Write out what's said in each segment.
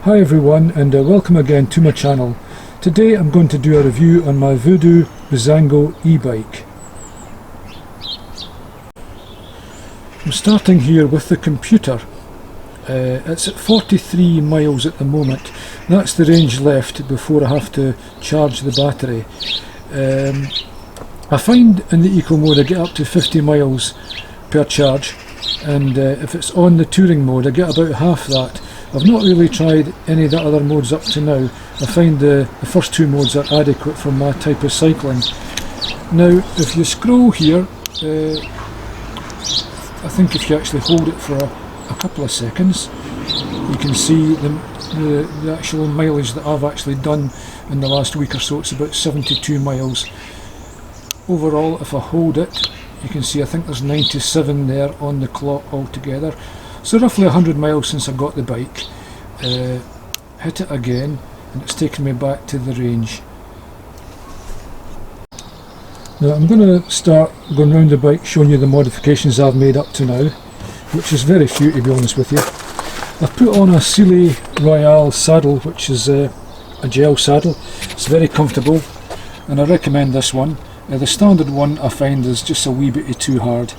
Hi everyone, and welcome again to my channel. Today I'm going to do a review on my Voodoo Bizango e-bike. I'm starting here with the computer. It's at 43 miles at the moment. That's the range left before I have to charge the battery. I find in the eco mode I get up to 50 miles per charge, and if it's on the touring mode I get about half that. I've not really tried any of the other modes up to now. I find the first two modes are adequate for my type of cycling. Now if you scroll here, I think if you actually hold it for a couple of seconds, you can see the actual mileage that I've actually done in the last week or so. It's about 72 miles. Overall, if I hold it, you can see I think there's 97 there on the clock altogether. So roughly 100 miles since I got the bike. Hit it again and it's taken me back to the range. Now I'm going to start going round the bike showing you the modifications I've made up to now, which is very few to be honest with you. I've put on a Sealy Royale saddle, which is a gel saddle. It's very comfortable and I recommend this one. The standard one I find is just a wee bit too hard.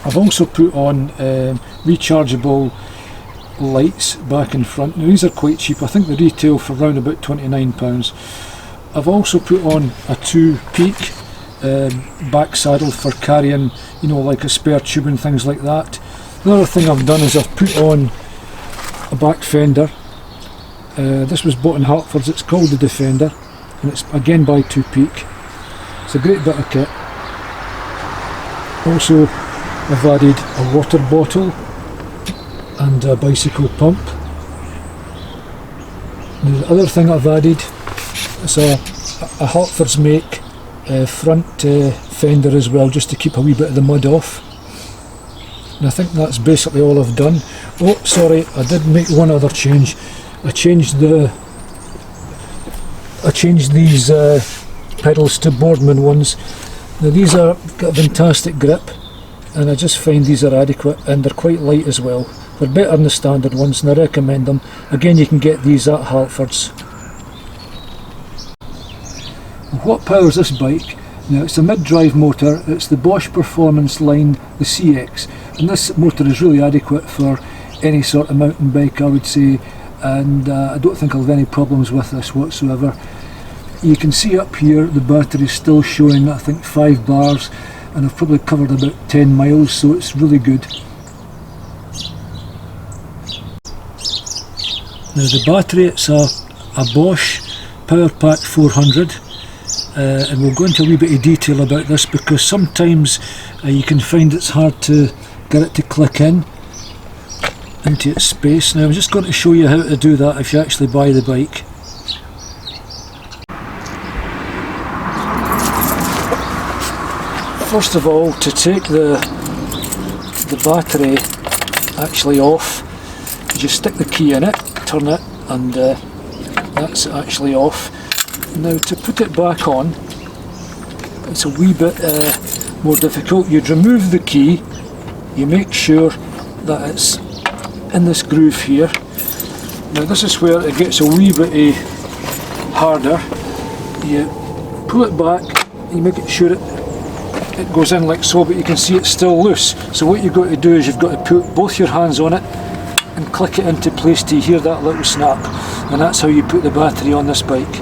I've also put on rechargeable lights back and front. Now these are quite cheap. I think they retail for around about £29. I've also put on a 2-peak back saddle for carrying, you know, like a spare tube and things like that. The other thing I've done is I've put on a back fender. This was bought in Halfords. It's called the Defender, and it's again by 2-peak. It's a great bit of kit. Also, I've added a water bottle and a bicycle pump. The other thing I've added is a Halfords make front fender as well, just to keep a wee bit of the mud off. And I think that's basically all I've done. Oh, sorry, I did make one other change. I changed these pedals to Boardman ones. Now these are got a fantastic grip, and I just find these are adequate, and they're quite light as well. They're better than the standard ones and I recommend them. Again, you can get these at Halfords. What powers this bike? Now it's a mid-drive motor. It's the Bosch Performance line, the CX, and this motor is really adequate for any sort of mountain bike, I would say, and I don't think I'll have any problems with this whatsoever. You can see up here the battery is still showing I think 5 bars, and I've probably covered about 10 miles, so it's really good. Now the battery, it's a Bosch PowerPack 400, and we'll go into a wee bit of detail about this because sometimes you can find it's hard to get it to click into its space. Now I'm just going to show you how to do that if you actually buy the bike. First of all, to take the battery actually off, you just stick the key in it, turn it, and that's actually off. Now to put it back on, it's a wee bit more difficult. You'd remove the key, you make sure that it's in this groove here. Now this is where it gets a wee bit harder. You pull it back, you make sure it goes in like so, but you can see it's still loose. So what you've got to do is you've got to put both your hands on it and click it into place till you hear that little snap, and that's how you put the battery on this bike.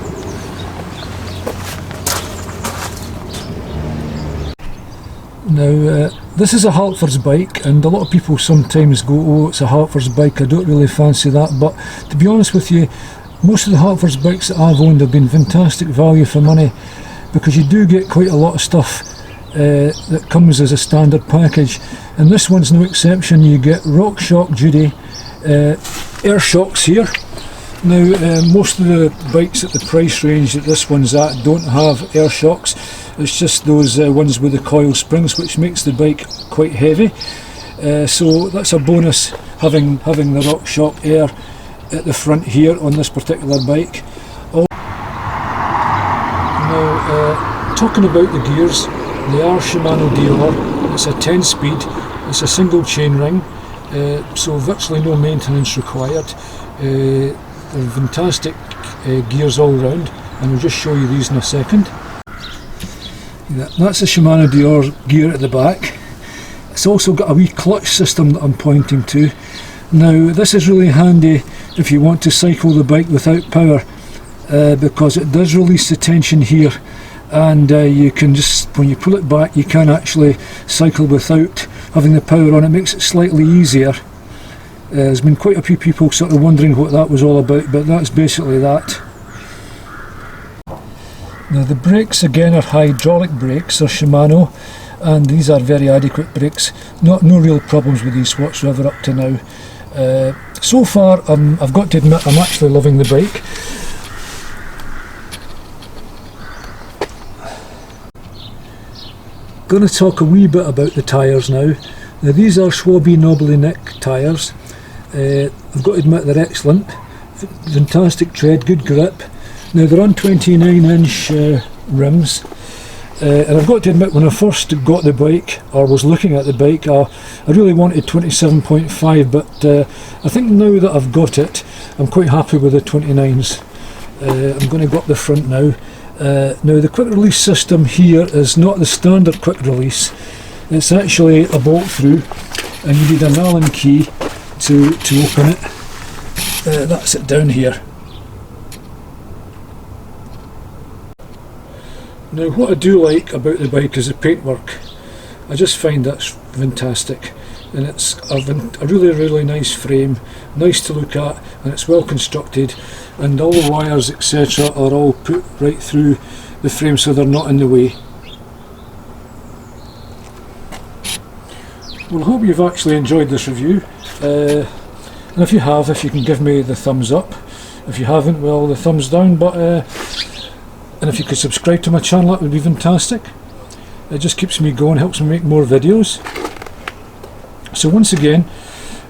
Now this is a Halfords bike, and a lot of people sometimes go, oh, it's a Halfords bike, I don't really fancy that, but to be honest with you, most of the Halfords bikes that I've owned have been fantastic value for money, because you do get quite a lot of stuff that comes as a standard package, and this one's no exception. You get RockShox duty air shocks here. Now most of the bikes at the price range that this one's at don't have air shocks. It's just those ones with the coil springs, which makes the bike quite heavy, so that's a bonus having the RockShox air at the front here on this particular bike. Now talking about the gears, they are Shimano dealer. It's a 10-speed, it's a single chain ring, so virtually no maintenance required. They're fantastic gears all round, and I'll just show you these in a second. That's a Shimano Dior gear at the back. It's also got a wee clutch system that I'm pointing to. Now this is really handy if you want to cycle the bike without power, because it does release the tension here, and you can just, when you pull it back, you can actually cycle without having the power on. It makes it slightly easier. There's been quite a few people sort of wondering what that was all about, but that's basically that. Now the brakes again are hydraulic brakes, they're Shimano, and these are very adequate brakes. No real problems with these whatsoever up to now. So far, I've got to admit, I'm actually loving the bike. Going to talk a wee bit about the tyres now. Now these are Schwalbe knobbly neck tyres. I've got to admit they're excellent. Fantastic tread, good grip. Now they're on 29-inch rims, and I've got to admit, when I first got the bike, or was looking at the bike, I really wanted 27.5, but I think now that I've got it, I'm quite happy with the 29s. I'm going to go up the front now. Now the quick release system here is not the standard quick release. It's actually a bolt through, and you need an Allen key to open it. That's it down here. Now what I do like about the bike is the paintwork. I just find that's fantastic, and it's a really nice frame, nice to look at, and it's well constructed, and all the wires etc. are all put right through the frame so they're not in the way. Well, I hope you've actually enjoyed this review, and if you have, if you can give me the thumbs up. If you haven't, well, the thumbs down, but and if you could subscribe to my channel, that would be fantastic. It just keeps me going, helps me make more videos. So once again,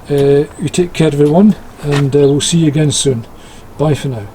you take care everyone, and we'll see you again soon. Bye for now.